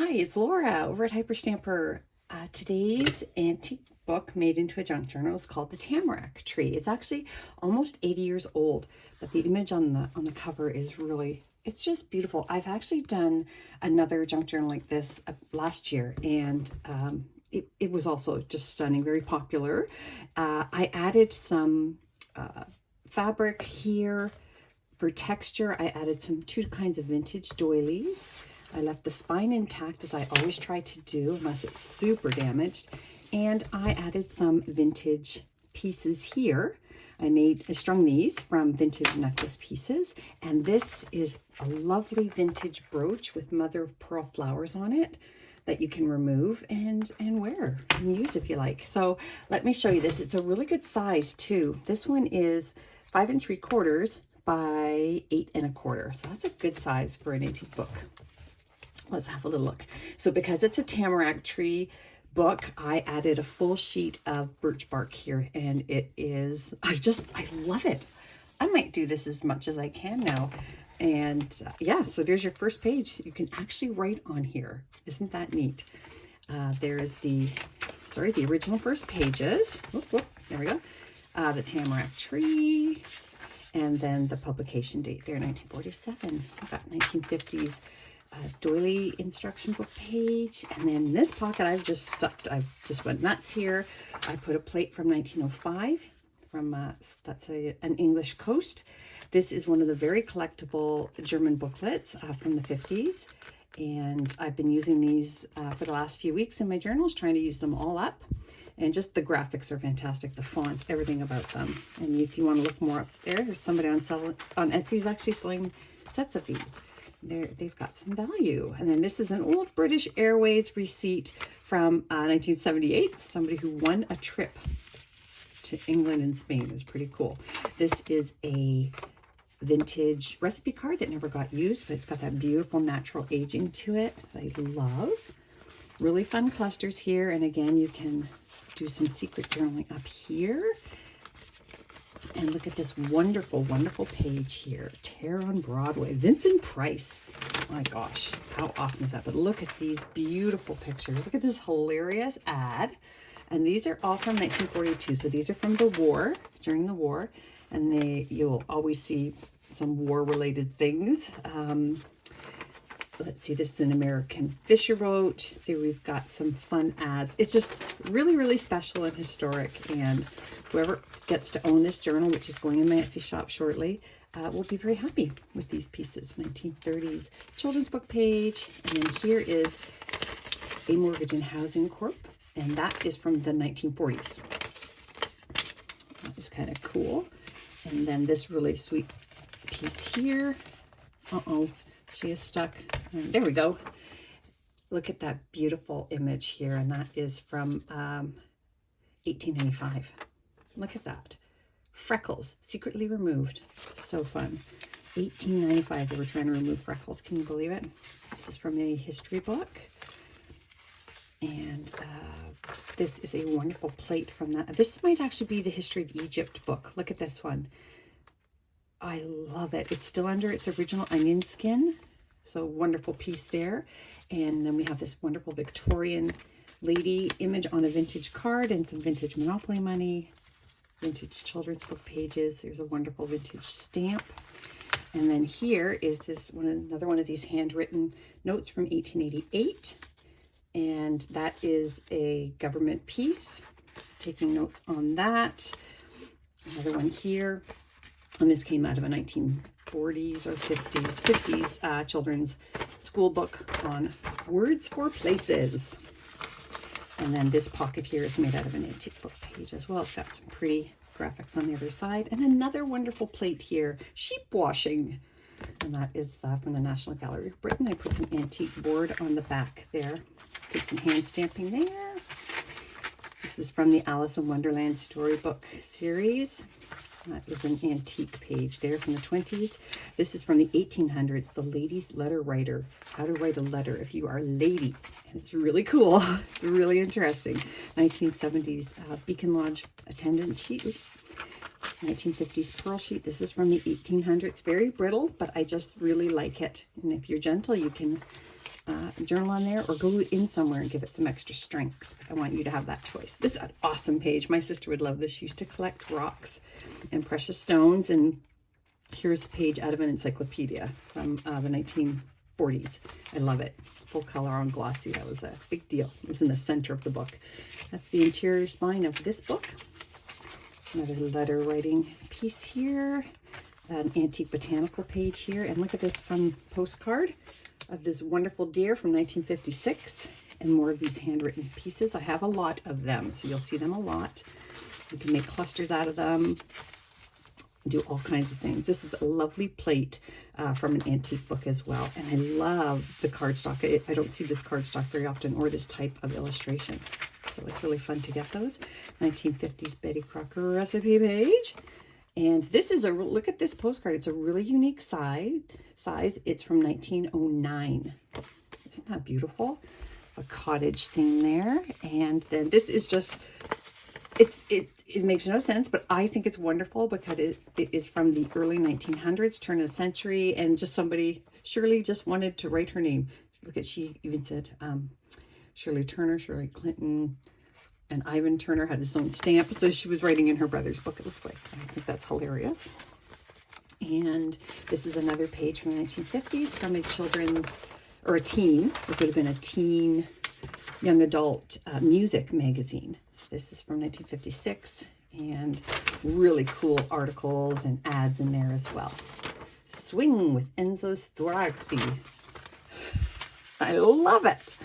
Hi, it's Laura over at Hyperstamper. Today's antique book made into a junk journal is called The Tamarack Tree. It's actually almost 80 years old, but the image on the cover is really, it's just beautiful. I've actually done another junk journal like this last year, and it was also just stunning, very popular. I added some fabric here for texture. I added two kinds of vintage doilies. I left the spine intact, as I always try to do, unless it's super damaged. And I added some vintage pieces here. I strung these from vintage necklace pieces. And this is a lovely vintage brooch with mother of pearl flowers on it that you can remove and wear and use if you like. So let me show you this. It's a really good size too. This one is 5 3/4 by 8 1/4. So that's a good size for an antique book. Let's have a little look. So because it's a Tamarack Tree book, I added a full sheet of birch bark here, and it is, I love it. I might do this as much as I can now. And yeah, so there's your first page. You can actually write on here. Isn't that neat? There's the original first pages. There we go. The Tamarack Tree, and then the publication date there, 1947. I've got 1950s doily instruction book page, and then this pocket I just went nuts here. I put a plate from 1905 from that's an English coast. This is one of the very collectible German booklets from the 50s, and I've been using these for the last few weeks in my journals, trying to use them all up. And just the graphics are fantastic, the fonts, everything about them. And if you want to look more up there's somebody on Etsy who's actually selling sets of these. They've got some value. And then this is an old British Airways receipt from 1978. Somebody who won a trip to England and Spain. Is pretty cool. This is a vintage recipe card that never got used, but it's got that beautiful natural aging to it that I love. Really fun clusters here. And again, you can do some secret journaling up here. And look at this wonderful, wonderful page here. Tear on Broadway. Vincent Price. My gosh, how awesome is that? But look at these beautiful pictures. Look at this hilarious ad. And these are all from 1942. So these are from the war, during the war. And you'll always see some war-related things. Let's see, this is an American Fisher boat. Here we've got some fun ads. It's just really, really special and historic. And whoever gets to own this journal, which is going in my Etsy shop shortly, will be very happy with these pieces. 1930s children's book page. And then here is a Mortgage and Housing Corp. And that is from the 1940s. That is kind of cool. And then this really sweet piece here. She is stuck. And there we go. Look at that beautiful image here. And that is from 1895. Look at that. Freckles, secretly removed. So fun. 1895, they were trying to remove freckles. Can you believe it? This is from a history book. And this is a wonderful plate from that. This might actually be the History of Egypt book. Look at this one. I love it. It's still under its original onion skin. So wonderful piece there. And then we have this wonderful Victorian lady image on a vintage card and some vintage Monopoly money, vintage children's book pages. There's a wonderful vintage stamp. And then here is another one of these handwritten notes from 1888. And that is a government piece. Taking notes on that. Another one here. And this came out of a 1940s or 50s children's school book on words for places. And then this pocket here is made out of an antique book page as well. It's got some pretty graphics on the other side. And another wonderful plate here, sheep washing. And that is from the National Gallery of Britain. I put some antique board on the back there. Did some hand stamping there. This is from the Alice in Wonderland storybook series. That is an antique page there from the 20s. This is from the 1800s, The Lady's Letter Writer. How to write a letter if you are a lady. And it's really cool. It's really interesting. 1970s Beacon Lodge attendance sheet. 1950s pearl sheet. This is from the 1800s. Very brittle, but I just really like it. And if you're gentle, you can journal on there or glue it in somewhere and give it some extra strength. I want you to have that choice. This is an awesome page. My sister would love this. She used to collect rocks and precious stones, and here's a page out of an encyclopedia from the 1940s. I love it. Full color on glossy. That was a big deal. It was in the center of the book. That's the interior spine of this book. Another letter writing piece here. An antique botanical page here. And look at this fun postcard of this wonderful deer from 1956. And more of these handwritten pieces. I have a lot of them, so you'll see them a lot. You can make clusters out of them. Do all kinds of things. This is a lovely plate from an antique book as well. And I love the cardstock. I don't see this cardstock very often, or this type of illustration. So it's really fun to get those. 1950s Betty Crocker recipe page. And this is look at this postcard. It's a really unique size. It's from 1909. Isn't that beautiful? A cottage scene there. And then this is just, it makes no sense, but I think it's wonderful because it is from the early 1900s, turn of the century, and just somebody, Shirley, just wanted to write her name. Look at, she even said Shirley Turner, Shirley Clinton, and Ivan Turner had his own stamp, so she was writing in her brother's book, it looks like. I think that's hilarious. And this is another page from the 1950s from a children's, or a teen, this would have been a teen young adult music magazine. So this is from 1956, and really cool articles and ads in there as well. Swing with Enzo Strati. I love it.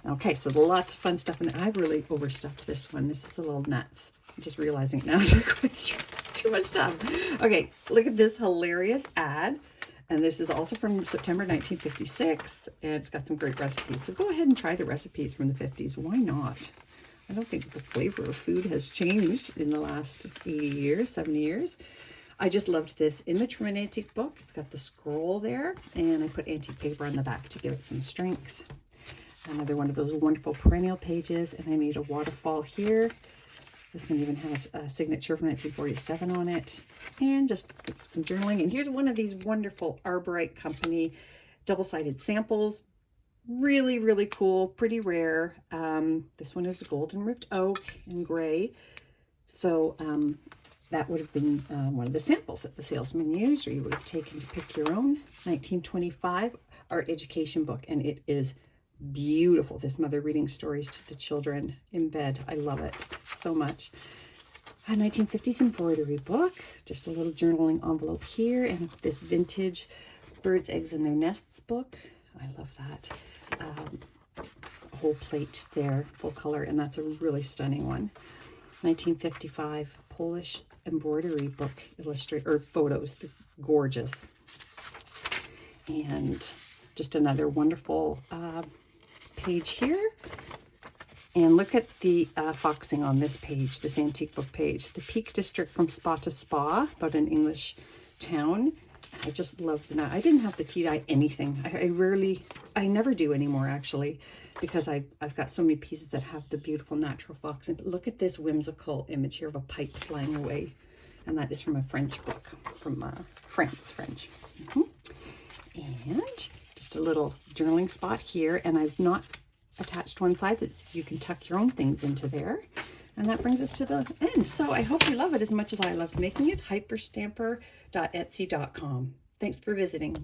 Okay, so lots of fun stuff, and I've really overstuffed this one. This is a little nuts. I'm just realizing now we're going through too much stuff. Okay, look at this hilarious ad. And this is also from September 1956, and it's got some great recipes. So go ahead and try the recipes from the 50s. Why not? I don't think the flavor of food has changed in the last 80 years, 70 years. I just loved this image from an antique book. It's got the scroll there, and I put antique paper on the back to give it some strength. Another one of those wonderful perennial pages, and I made a waterfall here. This one even has a signature from 1947 on it, and just some journaling. And here's one of these wonderful Arborite Company double-sided samples. Really, really cool, pretty rare. This one is the golden ribbed oak in gray. So that would have been one of the samples that the salesman used, or you would have taken to pick your own. 1925 art education book, and it is beautiful. This mother reading stories to the children in bed. I love it so much. A 1950s embroidery book. Just a little journaling envelope here, and this vintage birds, eggs, and their nests book. I love that. A whole plate there, full color, and that's a really stunning one. 1955 Polish embroidery book photos. They're gorgeous. And just another wonderful page here. And look at the foxing on this page, this antique book page. The Peak District from Spa to Spa, about an English town. I just loved that. I didn't have to tea dye anything. I never do anymore, actually, because I've got so many pieces that have the beautiful natural foxing. But look at this whimsical image here of a pipe flying away. And that is from a French book, from France, French. And just a little journaling spot here, and I've not attached one side so you can tuck your own things into there. And that brings us to the end. So I hope you love it as much as I loved making it. Hyperstamper.etsy.com. Thanks for visiting.